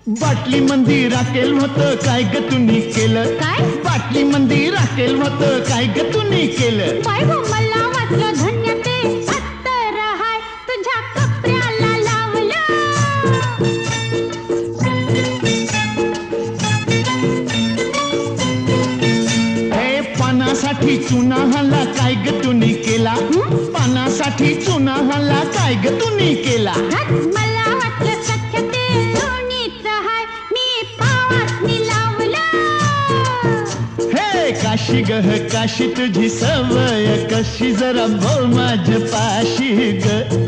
बाटली मंदी राखेल होतं काय ग तुम्ही केलं काय? बाटली मंदी राखेल होतं काय ग तुम्ही केलं बाय गो मला वाटलं धन्य ते अत्तर हाय तुझ्या कपड्याला लावलं हे पानासाठी चुना हाला काय ग तुम्ही केला पानासाठी चुना हाला काय ग तुम्ही केला मला वाटलं सख्य ते लोणीच हाय मी पावासनी लावलं हे काशी गह काशी तुझी सवय कशी जरा बोल माझ्या पाशी ग